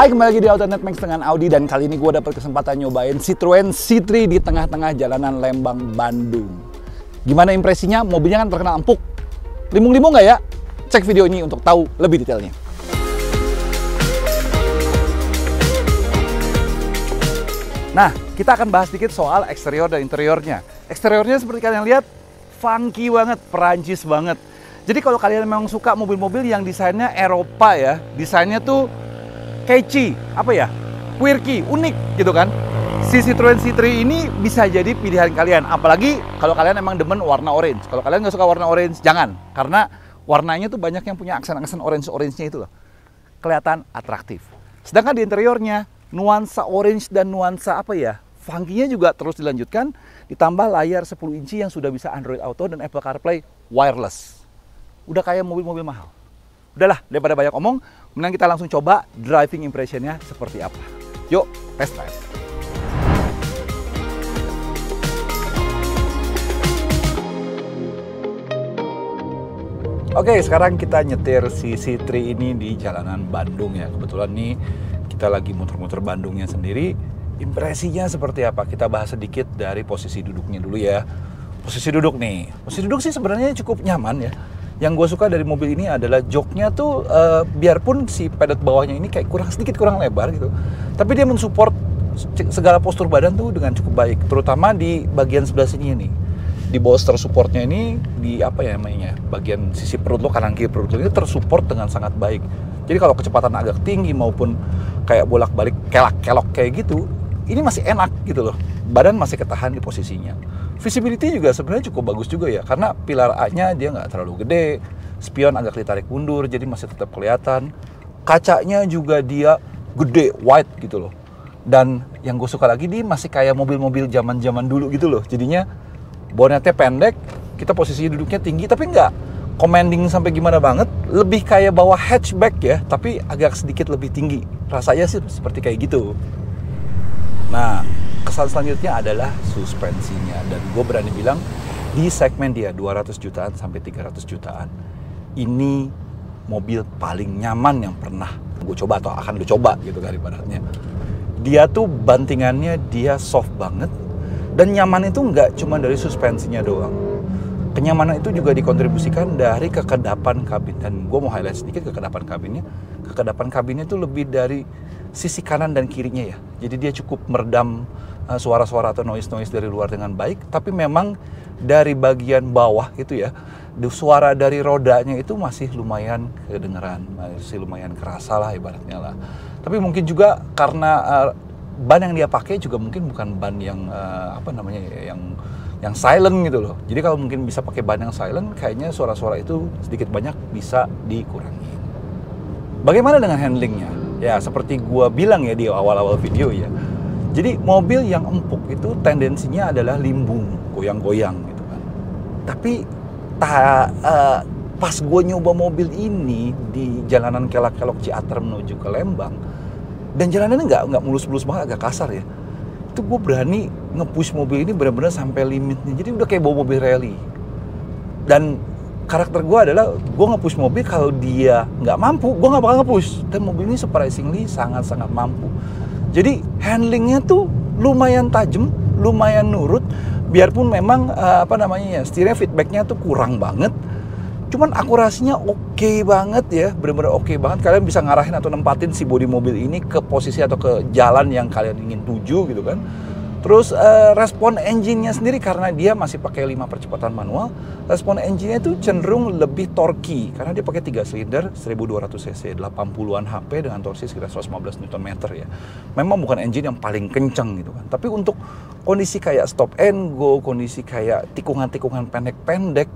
Hai, kembali lagi di Autonet Max dengan Audi, dan kali ini gue dapat kesempatan nyobain Citroen C3 di tengah-tengah jalanan Lembang, Bandung. Gimana impresinya? Mobilnya kan terkenal empuk. Limung-limung nggak ya? Cek video ini untuk tahu lebih detailnya. Nah, kita akan bahas sedikit soal eksterior dan interiornya. Eksteriornya seperti kalian lihat, funky banget, Perancis banget. Jadi kalau kalian memang suka mobil-mobil yang desainnya Eropa ya, desainnya tuh catchy, quirky, unik gitu kan. Si Citroen C3 ini bisa jadi pilihan kalian, apalagi kalau kalian emang demen warna orange. Kalau kalian nggak suka warna orange, jangan, karena warnanya tuh banyak yang punya aksen-aksen orange-nya itu loh. Kelihatan atraktif. Sedangkan di interiornya, nuansa orange dan nuansa funky-nya juga terus dilanjutkan, ditambah layar 10 inci yang sudah bisa Android Auto dan Apple CarPlay wireless. Udah kayak mobil-mobil mahal. Udahlah, daripada banyak omong, mending kita langsung coba driving impression-nya seperti apa. Yuk, test drive. Oke, sekarang kita nyetir si C3 ini di jalanan Bandung ya. Kebetulan nih kita lagi muter-muter Bandungnya sendiri. Impresinya seperti apa? Kita bahas sedikit dari posisi duduknya dulu ya. Posisi duduk nih. Posisi duduk sih sebenarnya cukup nyaman ya. Yang gue suka dari mobil ini adalah joknya tuh biarpun si pedot bawahnya ini kayak sedikit kurang lebar gitu, tapi dia mensupport segala postur badan tuh dengan cukup baik, terutama di bagian sebelah sini nih, di bolster supportnya ini, di bagian sisi perut lo, kanan kiri perut lo ini tersupport dengan sangat baik. Jadi kalau kecepatan agak tinggi maupun kayak bolak-balik kelak-kelok kayak gitu, ini masih enak gitu loh, badan masih ketahan di posisinya. Visibility juga sebenarnya cukup bagus juga ya, karena pilar A-nya dia nggak terlalu gede, spion agak ditarik mundur, jadi masih tetap kelihatan. Kacanya juga dia gede, wide gitu loh. Dan yang gue suka lagi, dia masih kayak mobil-mobil zaman-zaman dulu gitu loh. Jadinya bonetnya pendek, kita posisi duduknya tinggi, tapi nggak commanding sampai gimana banget. Lebih kayak bawa hatchback ya, tapi agak sedikit lebih tinggi. Rasanya sih seperti kayak gitu. Nah, kesan selanjutnya adalah suspensinya, dan gue berani bilang di segmen dia 200 jutaan sampai 300 jutaan ini mobil paling nyaman yang pernah gue coba atau akan lu coba gitu kan ibaratnya. Dia tuh bantingannya dia soft banget, dan nyaman itu nggak cuma dari suspensinya doang. Kenyamanan itu juga dikontribusikan dari kekedapan kabin, dan gue mau highlight sedikit kekedapan kabinnya. Kekedapan kabinnya itu lebih dari sisi kanan dan kirinya ya. Jadi dia cukup meredam suara-suara atau noise-noise dari luar dengan baik, tapi memang dari bagian bawah itu ya, suara dari rodanya itu masih lumayan kedengeran, masih lumayan kerasa lah ibaratnya lah. Tapi mungkin juga karena ban yang dia pakai juga mungkin bukan ban yang yang silent gitu loh. Jadi kalau mungkin bisa pakai ban yang silent, kayaknya suara-suara itu sedikit banyak bisa dikurangi. Bagaimana dengan handlingnya? Ya seperti gua bilang ya di awal-awal video ya. Jadi mobil yang empuk itu tendensinya adalah limbung, goyang-goyang gitu kan. Tapi pas gue nyoba mobil ini di jalanan kelak-kelok Ciater menuju ke Lembang, dan jalanannya nggak mulus-mulus banget, agak kasar ya. Itu gue berani nge-push mobil ini benar-benar sampai limitnya. Jadi udah kayak bawa mobil rally. Dan karakter gue adalah gue nge-push mobil, kalau dia nggak mampu, gue nggak bakal nge-push. Dan mobil ini surprisingly sangat-sangat mampu. Jadi handlingnya tuh lumayan tajam, lumayan nurut. Biarpun memang setirnya feedbacknya tuh kurang banget. Cuman akurasinya oke banget ya, benar-benar oke banget. Kalian bisa ngarahin atau nempatin si bodi mobil ini ke posisi atau ke jalan yang kalian ingin tuju gitu kan. Terus respon engine-nya sendiri, karena dia masih pakai 5 percepatan manual, respon engine-nya itu cenderung lebih torky, karena dia pakai 3 silinder 1200 cc, 80-an HP dengan torsi sekitar 115 Nm ya. Memang bukan engine yang paling kencang gitu kan, tapi untuk kondisi kayak stop and go, kondisi kayak tikungan-tikungan pendek-pendek,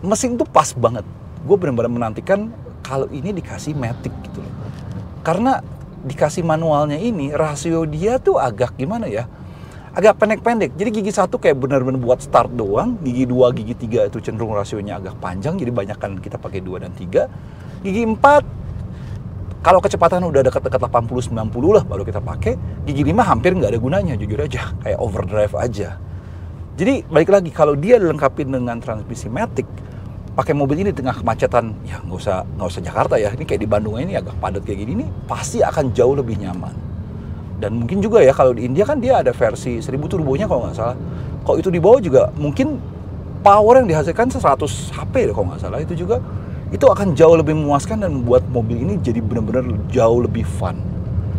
mesin itu pas banget. Gue benar-benar menantikan kalau ini dikasih matic gitu loh. Karena dikasih manualnya ini, rasio dia tuh agak gimana ya, agak pendek-pendek. Jadi gigi 1 kayak benar-benar buat start doang, gigi 2, gigi 3 itu cenderung rasionya agak panjang, jadi banyakan kita pakai 2 dan 3. Gigi 4 kalau kecepatan udah dekat-dekat 80-90 lah baru kita pakai. Gigi 5 hampir nggak ada gunanya, jujur aja, kayak overdrive aja. Jadi balik lagi, kalau dia dilengkapi dengan transmisi matic, pakai mobil ini di tengah kemacetan, ya nggak usah Jakarta ya, ini kayak di Bandung ini agak padat kayak gini, ini pasti akan jauh lebih nyaman. Dan mungkin juga ya kalau di India kan dia ada versi 1000 turbonya kalau nggak salah. Kalau itu di bawah juga mungkin power yang dihasilkan 100 HP kalau nggak salah, itu juga itu akan jauh lebih memuaskan dan membuat mobil ini jadi benar-benar jauh lebih fun.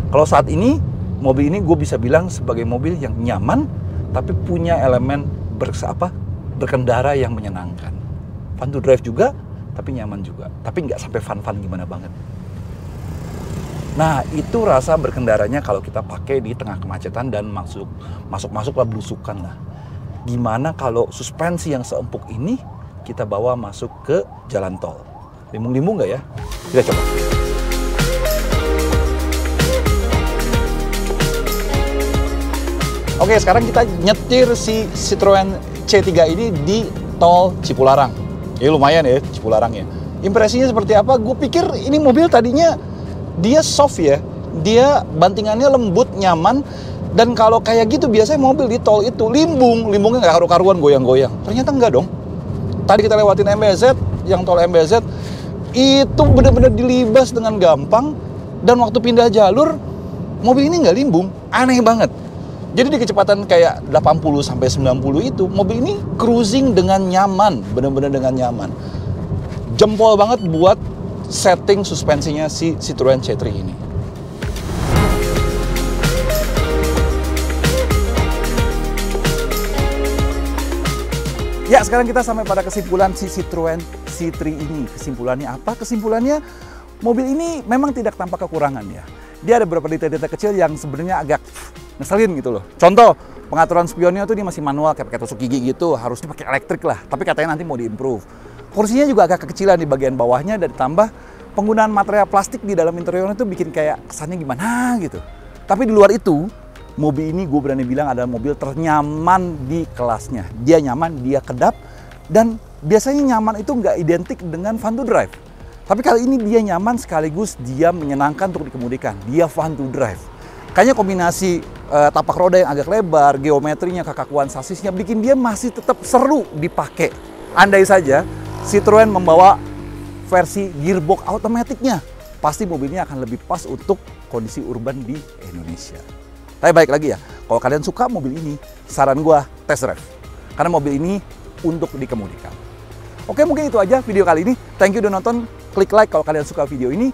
Kalau saat ini mobil ini gue bisa bilang sebagai mobil yang nyaman tapi punya elemen berkendara yang menyenangkan. Fun to drive juga, tapi nyaman juga. Tapi nggak sampai fun-fun gimana banget. Nah, itu rasa berkendaranya kalau kita pakai di tengah kemacetan dan masuklah belusukan lah. Gimana kalau suspensi yang seempuk ini kita bawa masuk ke jalan tol? Limbung-limbung nggak ya? Kita coba. Oke, sekarang kita nyetir si Citroen C3 ini di tol Cipularang. Ya lumayan ya Cipularang ya. Impresinya seperti apa? Gue pikir ini mobil tadinya dia soft ya. Dia bantingannya lembut, nyaman. Dan kalau kayak gitu biasanya mobil di tol itu limbungnya nggak karu-karuan goyang-goyang. Ternyata enggak dong. Tadi kita lewatin MBZ, yang tol MBZ itu benar-benar dilibas dengan gampang. Dan waktu pindah jalur mobil ini nggak limbung. Aneh banget. Jadi di kecepatan kayak 80 sampai 90 itu mobil ini cruising dengan nyaman, benar-benar dengan nyaman. Jempol banget buat setting suspensinya si Citroen C3 ini. Ya, sekarang kita sampai pada kesimpulan si Citroen C3 ini. Kesimpulannya apa? Kesimpulannya mobil ini memang tidak tanpa kekurangan ya. Dia ada beberapa detail-detail kecil yang sebenarnya agak ngeselin gitu loh. Contoh, pengaturan spionnya tuh dia masih manual kayak pakai tusuk gigi gitu, harusnya pakai elektrik lah. Tapi katanya nanti mau diimprove. Kursinya juga agak kekecilan di bagian bawahnya dan ditambah penggunaan material plastik di dalam interiornya tuh bikin kayak kesannya gimana gitu. Tapi di luar itu, mobil ini gue berani bilang adalah mobil ternyaman di kelasnya. Dia nyaman, dia kedap, dan biasanya nyaman itu nggak identik dengan fun to drive. Tapi kali ini dia nyaman sekaligus dia menyenangkan untuk dikemudikan. Dia fun to drive. Kayaknya kombinasi tapak roda yang agak lebar, geometrinya, kekakuan sasisnya bikin dia masih tetap seru dipakai. Andai saja Citroen membawa versi gearbox automaticnya, pasti mobilnya akan lebih pas untuk kondisi urban di Indonesia. Tapi balik lagi ya, kalau kalian suka mobil ini, saran gua test drive. Karena mobil ini untuk dikemudikan. Oke, mungkin itu aja video kali ini. Thank you udah nonton. Klik like kalau kalian suka video ini.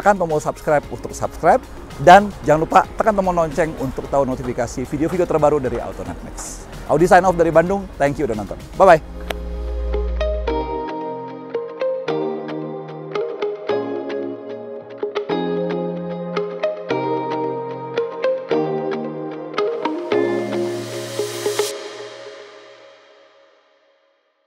Tekan tombol subscribe untuk subscribe. Dan jangan lupa tekan tombol lonceng untuk tahu notifikasi video-video terbaru dari Autonet Next. Audi sign off dari Bandung. Thank you udah nonton. Bye-bye.